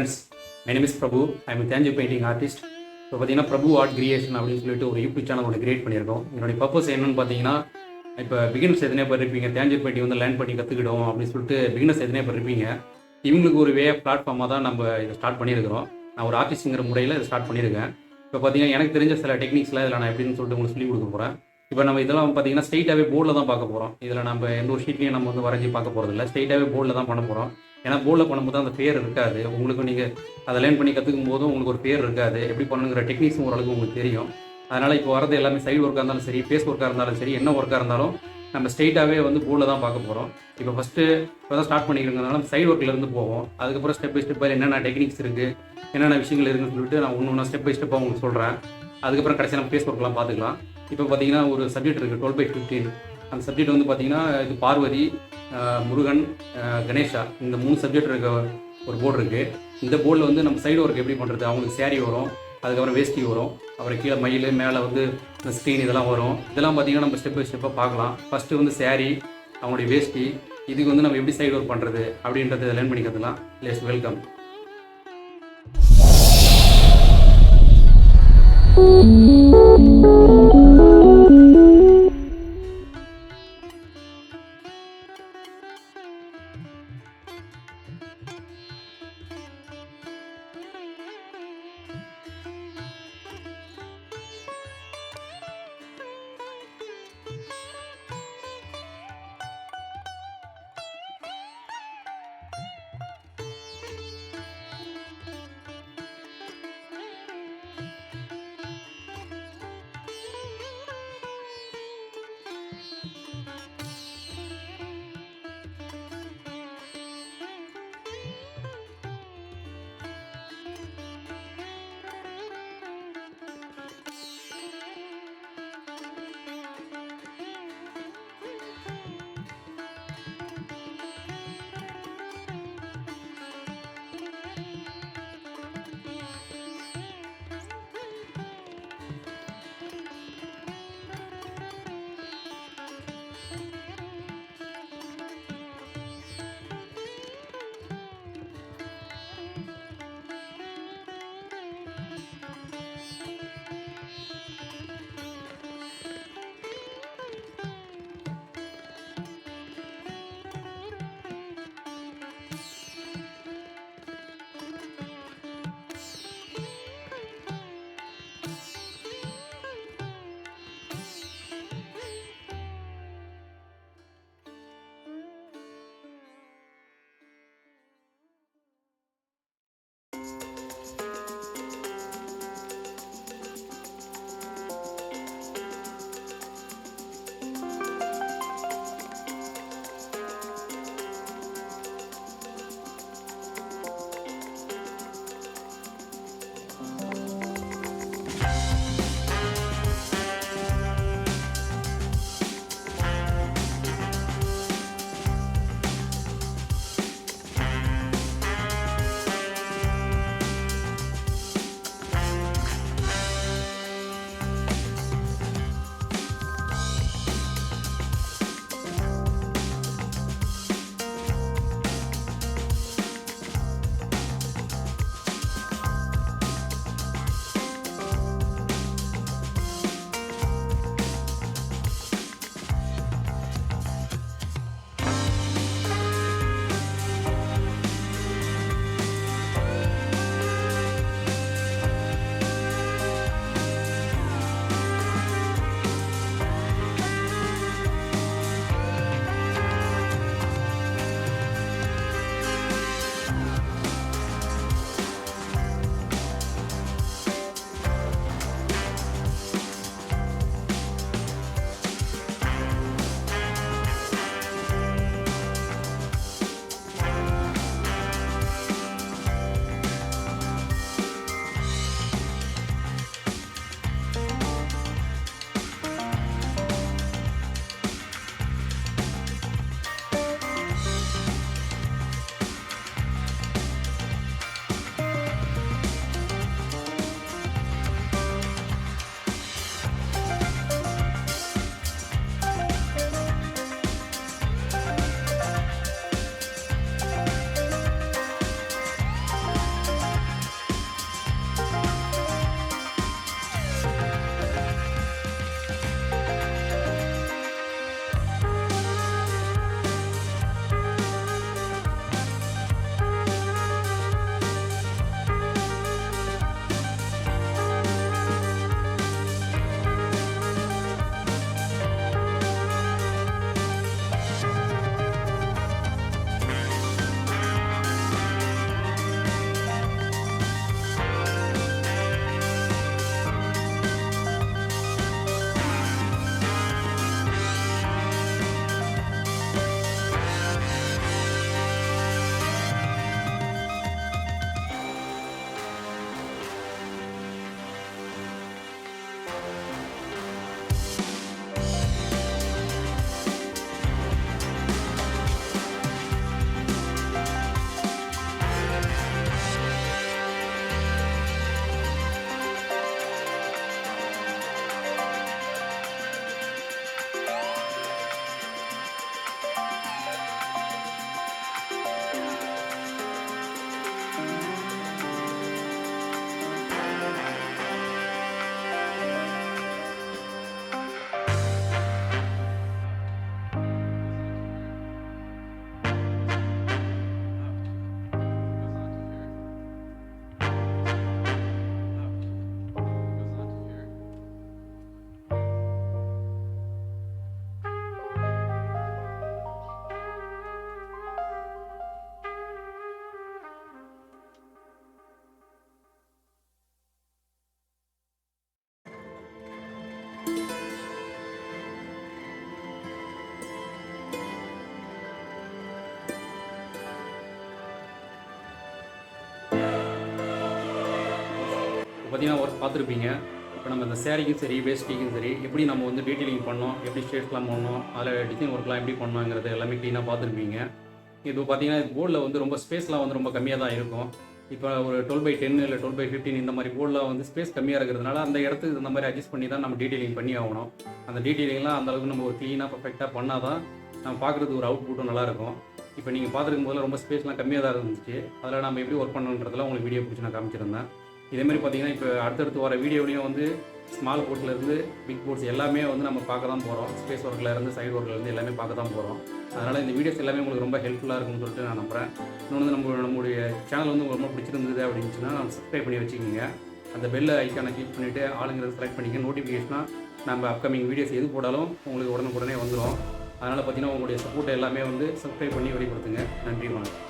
Friends, my name is Prabhu. I am a Thanjorepainting artist. இப்போ பார்த்தீங்கன்னா பிரபு art creation அப்படின்னு சொல்லிட்டு ஒரு யூடியூப் சேனல் ஒன்று கிரியேட் பண்ணியிருக்கோம். என்னுடைய பர்பஸ் என்னன்னு பார்த்தீங்கன்னா, இப்போ பிகினர்ஸ் எத்தனை பேர் இருப்பீங்க, Thanjorepainting வந்து லேர்ன் பண்ணி கற்றுக்கிடும் அப்படின்னு சொல்லிட்டு பிகினர்ஸ் எத்தனை பேர் இருப்பீங்க. இவங்களுக்கு ஒரு பிளாட்ஃபார்மாக தான் நம்ம இதை ஸ்டார்ட் பண்ணியிருக்கிறோம். நான் ஒரு ஆர்டிஸ்ட்டுங்கிற முறையில் இதை ஸ்டார்ட் பண்ணியிருக்கேன். இப்போ பார்த்தீங்கன்னா எனக்கு தெரிஞ்ச சில டெக்னிக்ஸ்லாம் இதில் நான் எப்படின்னு சொல்லிட்டு உங்களுக்கு சொல்லிக் கொடுக்க போகிறேன். இப்போ நம்ம இதெல்லாம் பார்த்தீங்கன்னா ஸ்ட்ரைட்டாகவே போர்டில் தான் பார்க்க போகிறோம். இதில் நம்ம எந்த ஒரு ஷீட்லையும் நம்ம வந்து வரைஞ்சி பார்க்க போகிறது இல்லை. ஸ்ட்ரைட்டாகவே போர்டில் தான் பண்ண போகிறோம். ஏன்னா போர்டில் பண்ணும்போது அந்த பேர் இருக்காது. உங்களுக்கு நீங்கள் அதை லேர்ன் பண்ணி கற்றுக்கும் போதும் உங்களுக்கு ஒரு பேர் இருக்காது. எப்படி பண்ணணுங்கிற டெக்னிக்ஸும் ஓரளவுக்கு உங்களுக்கு தெரியும். அதனால் இப்போ வரது எல்லாமே சைடு ஒர்க்காக இருந்தாலும் சரி, ஃபேஸ் ஒர்க்காக இருந்தாலும் சரி, என்ன ஒர்க்காக இருந்தாலும் நம்ம ஸ்ட்ரைட்டாகவே வந்து போர்டில் தான் பார்க்க போகிறோம். இப்போ இப்போ தான் ஸ்டார்ட் பண்ணிக்கிறதுனால சைடு ஒர்க்கிலேருந்து போவோம். அதுக்கப்புறம் ஸ்டெப் பை ஸ்டெப்பாக என்னென்ன டெக்னிக்ஸ் இருக்குது, என்னென்ன விஷயங்கள் இருக்குன்னு சொல்லிட்டு நான் ஒன்று ஸ்டெப் பை ஸ்டெப்பாக உங்களுக்கு சொல்கிறேன். அதுக்கப்புறம் கடைசியாக நம்ம ஃபேஸ் ஒர்க்லாம் பார்த்துக்கலாம். இப்போ பார்த்தீங்கன்னா ஒரு சப்ஜெக்ட் இருக்குது 12/15. அந்த சப்ஜெக்ட் வந்து பார்த்தீங்கன்னா இது பார்வதி, முருகன், கணேஷா, இந்த 3 சப்ஜெக்ட் இருக்க ஒரு போர்டு இருக்குது. இந்த போர்டில் வந்து நம்ம சைடு ஒர்க் எப்படி பண்ணுறது, அவங்களுக்கு சேரீ வரும், அதுக்கப்புறம் வேஷ்டி வரும், அப்புறம் கீழே மயில், மேலே வந்து இந்த ஸ்க்ரீன் இதெல்லாம் வரும். இதெல்லாம் பார்த்தீங்கன்னா நம்ம ஸ்டெப் பை ஸ்டெப்பாக பார்க்கலாம். ஃபஸ்ட்டு வந்து சேரீ, அவங்களுடைய வேஷ்டி, இதுக்கு வந்து நம்ம எப்படி சைடு ஒர்க் பண்ணுறது அப்படின்றத லேர்ன் பண்ணி கற்றுக்கலாம். Let's welcome. பார்த்தீங்கன்னா ஒர்க் பார்த்துருப்பீங்க. இப்போ நம்ம இந்த சேரீக்கும் சரி, வேஷ்டிக்கும் சரி, எப்படி நம்ம வந்து டீட்டெயிலிங் பண்ணோம், எப்படி ஷேட்ஸ்லாம் பண்ணோம், அதில் டிசைன் ஒர்க்லாம் எப்படி பண்ணோங்கிறது எல்லாமே க்ளீனாக பார்த்துருப்பீங்க. இப்போ பார்த்தீங்கன்னா போர்டில் வந்து ரொம்ப ஸ்பேஸ்லாம் வந்து ரொம்ப கம்மியாக தான் இருக்கும். இப்போ ஒரு 12/10 இல்லை 12/15 இந்த மாதிரி போர்டில் வந்து ஸ்பேஸ் கம்மியாக இருக்கிறதுனால அந்த இடத்துக்கு இந்த மாதிரி அட்ஜஸ்ட் பண்ணி தான் நம்ம டீட்டெயிலிங் பண்ணி ஆகணும். அந்த டீட்டெயிலிங்லாம் அந்தளவுக்கு நம்ம ஒரு க்ளீனாக பர்ஃபெக்டாக பண்ணால் தான் நம்ம பார்க்குறதுக்கு ஒரு அவுட்புட்டும் நல்லாயிருக்கும். இப்போ நீங்கள் பார்த்துருக்கும் போதில் ரொம்ப ஸ்பேஸ்லாம் கம்மியாக தான் இருந்துச்சு. அதில் நம்ம எப்படி ஒர்க் பண்ணணுன்றதெல்லாம் உங்களுக்கு வீடியோ பிடிச்சி நான் காமிச்சிருந்தேன். இதேமாதிரி பார்த்தீங்கன்னா இப்போ அடுத்தடுத்து வர வீடியோலையும் வந்து ஸ்மால் போர்ட்லேருந்து பிக் போர்ட்ஸ் எல்லாமே வந்து நம்ம பார்க்க தான் போகிறோம். ஸ்பேஸ் ஒர்க்லேருந்து சைடு ஒர்க்லேருந்து எல்லாமே பார்க்க தான் போகிறோம். அதனால் இந்த வீடியோஸ் எல்லாமே உங்களுக்கு ரொம்ப ஹெல்ப்ஃபுல்லாக இருக்கும்னு சொல்லிட்டு நான் நம்புகிறேன். இன்னொன்று நம்மளுடைய சேனல் வந்து ரொம்ப பிடிச்சிருந்தது அப்படின்னுச்சுன்னா சப்ஸ்கிரைப் பண்ணி வச்சுக்கோங்க. அந்த பெல் ஐக்கானை கிளிக் பண்ணிவிட்டு ஆளுங்கிறத செலக்ட் பண்ணிக்க. நோட்டிஃபிகேஷனாக நம்ம அப்கமிங் வீடியோஸ் எது போடாலும் உங்களுக்கு உடனுக்குடனே வந்துடும். அதனால் பார்த்தீங்கன்னா உங்களுடைய சப்போர்ட் எல்லாமே வந்து சப்ஸ்கிரைப் பண்ணி வெளிப்படுத்துங்க. நன்றி, வணக்கம்.